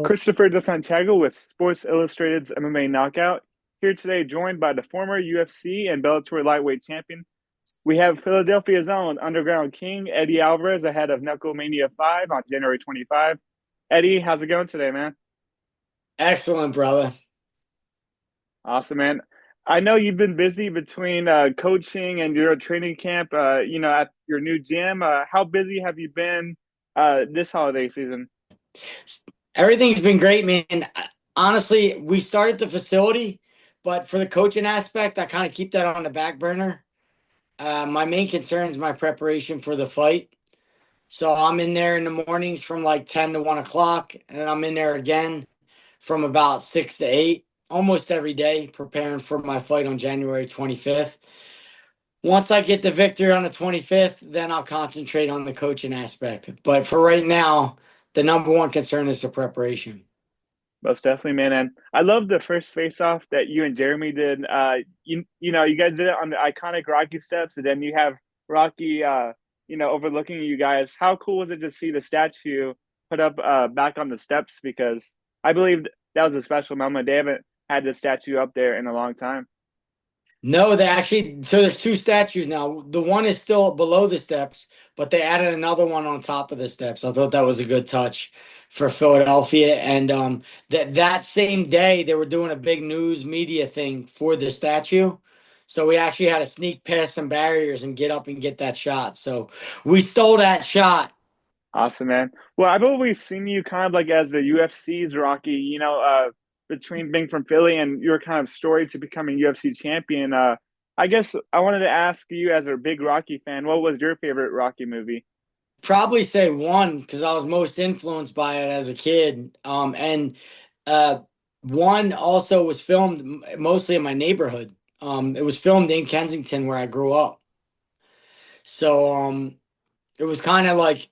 Christopher De Santiago with Sports Illustrated's MMA Knockout. Here today, joined by the former UFC and Bellator lightweight champion. We have Philadelphia's own Underground King, Eddie Alvarez, ahead of Knuckle Mania 5 on January 25. Eddie, how's it going today, man? Excellent, brother. Awesome, man. I know you've been busy between coaching and your training camp, at your new gym. How busy have you been this holiday season? Everything's been great, man. Honestly, we started the facility, but for the coaching aspect, I kind of keep that on the back burner. My main concern is my preparation for the fight. So I'm in there in the mornings from like 10 to 1 o'clock, and I'm in there again from about 6 to 8, almost every day, preparing for my fight on January 25th. Once I get the victory on the 25th, then I'll concentrate on the coaching aspect. But for right now, the number one concern is the preparation. Most definitely, man. And I love the first face off that you and Jeremy did. You guys did it on the iconic Rocky steps, and then you have Rocky overlooking you guys. How cool was it to see the statue put up back on the steps? Because I believe that was a special moment. They haven't had this statue up there in a long time. No, they actually, so there's two statues now. The one is still below the steps, but they added another one on top of the steps. I thought that was a good touch for Philadelphia. And that same day, they were doing a big news media thing for the statue. So we actually had to sneak past some barriers and get up and get that shot. So we stole that shot. Awesome, man. Well, I've always seen you kind of like as the UFC's Rocky, between being from Philly and your kind of story to becoming UFC champion. I guess I wanted to ask you, as a big Rocky fan, what was your favorite Rocky movie? Probably say one because I was most influenced by it as a kid. And uh, one also was filmed mostly in my neighborhood. It was filmed in Kensington where I grew up. So it was kind of like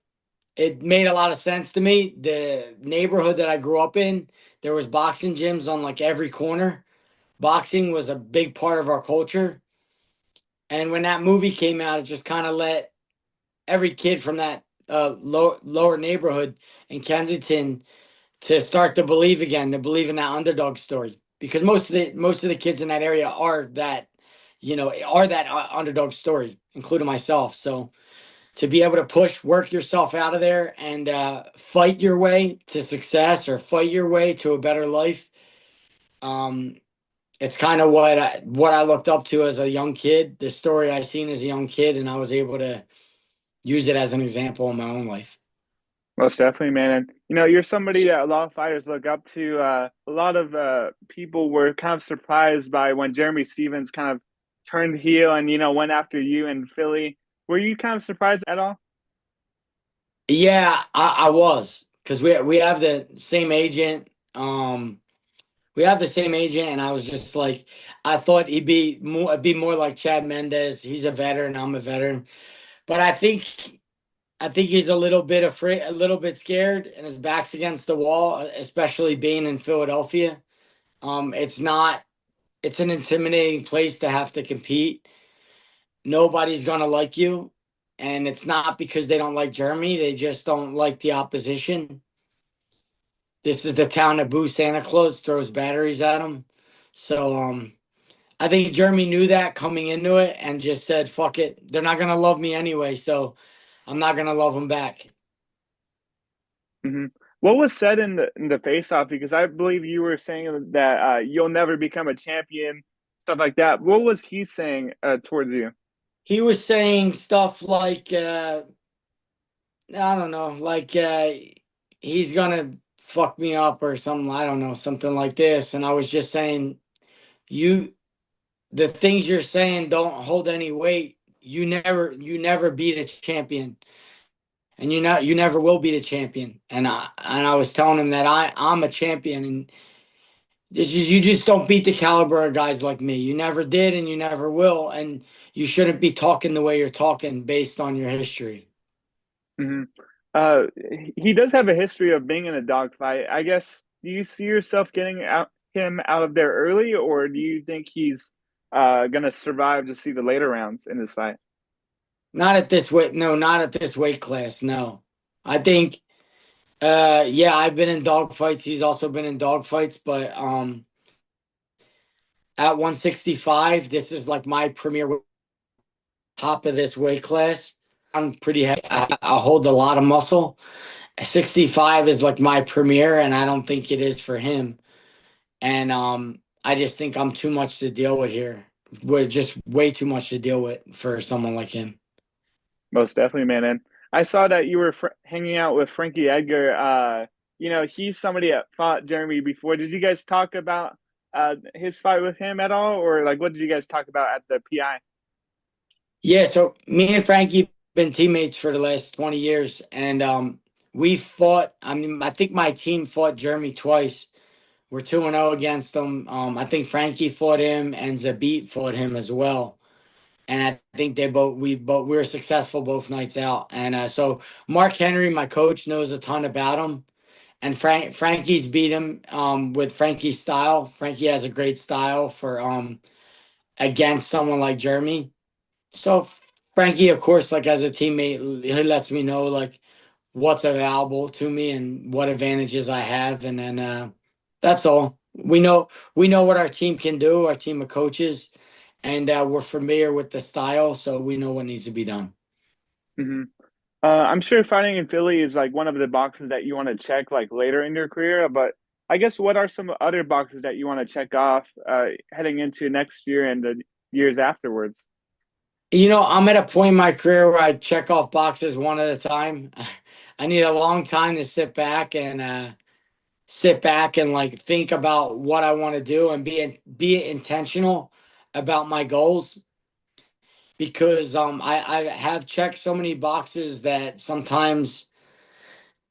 it made a lot of sense to me. The neighborhood that I grew up in, there was boxing gyms on like every corner. Boxing was a big part of our culture. And when that movie came out, it just kind of let every kid from that lower neighborhood in Kensington to start to believe again, to believe in that underdog story. Because most of the kids in that area are that underdog story, including myself. So to be able to push, work yourself out of there, and fight your way to success or fight your way to a better life, um, it's kind of what I looked up to as a young kid. The story I seen as a young kid, and I was able to use it as an example in my own life. Most definitely, man. And you're somebody that a lot of fighters look up to. A lot of people were kind of surprised by when Jeremy Stevens kind of turned heel and went after you in Philly. Were you kind of surprised at all? Yeah, I was because we have the same agent. We have the same agent, and I was just like, I thought it'd be more like Chad Mendez. He's a veteran. I'm a veteran, but I think he's a little bit afraid, a little bit scared, and his back's against the wall, especially being in Philadelphia. It's not. It's an intimidating place to have to compete. Nobody's gonna like you, and it's not because they don't like Germany. They just don't like the opposition. This is the town that Boo Santa Claus throws batteries at them. So I think Jeremy knew that coming into it and just said, "Fuck it, they're not gonna love me anyway, so I'm not gonna love them back." Hmm. What was said in the face off? Because I believe you were saying that you'll never become a champion, stuff like that. What was he saying towards you? He was saying stuff like, I don't know, like he's gonna fuck me up or something. I don't know, something like this. And I was just saying, you, the things you're saying don't hold any weight. You never beat a champion, and you never will beat a champion. And I was telling him that I'm a champion, and you just don't beat the caliber of guys like me. You never did, and you never will, and you shouldn't be talking the way you're talking based on your history. Hmm. Uh, he does have a history of being in a dogfight. I guess, do you see yourself getting him out of there early, or do you think he's gonna survive to see the later rounds in this fight? Not at this weight. No, not at this weight class. No, I think. Yeah, I've been in dog fights. He's also been in dog fights, but at 165, this is like my premier top of this weight class. I'm pretty heavy. I hold a lot of muscle. 65 is like my premier, and I don't think it is for him. And I just think I'm too much to deal with here. We're just way too much to deal with for someone like him. Most definitely, man. And I saw that you were hanging out with Frankie Edgar. He's somebody that fought Jeremy before. Did you guys talk about his fight with him at all, or like what did you guys talk about at the PI? Yeah, so me and Frankie been teammates for the last 20 years, and we fought. I mean, I think my team fought Jeremy twice. We're 2-0 against him. I think Frankie fought him and Zabit fought him as well. And I think we were successful both nights out. And so Mark Henry, my coach, knows a ton about him. And Frankie's beat him with Frankie's style. Frankie has a great style for against someone like Jeremy. So Frankie, of course, like as a teammate, he lets me know like what's available to me and what advantages I have, and then that's all. We know what our team can do, our team of coaches, and we're familiar with the style, so we know what needs to be done. Hmm. I'm sure fighting in Philly is like one of the boxes that you want to check like later in your career, but I guess what are some other boxes that you want to check off heading into next year and the years afterwards? I'm at a point in my career where I check off boxes one at a time. I need a long time to sit back and like think about what I want to do and be intentional about my goals, because I have checked so many boxes that sometimes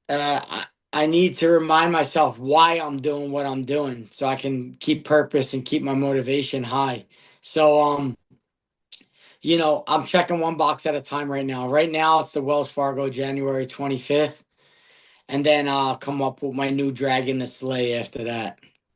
I need to remind myself why I'm doing what I'm doing so I can keep purpose and keep my motivation high. So I'm checking one box at a time right now. Right now it's the Wells Fargo January 25th, and then I'll come up with my new dragon to slay after that.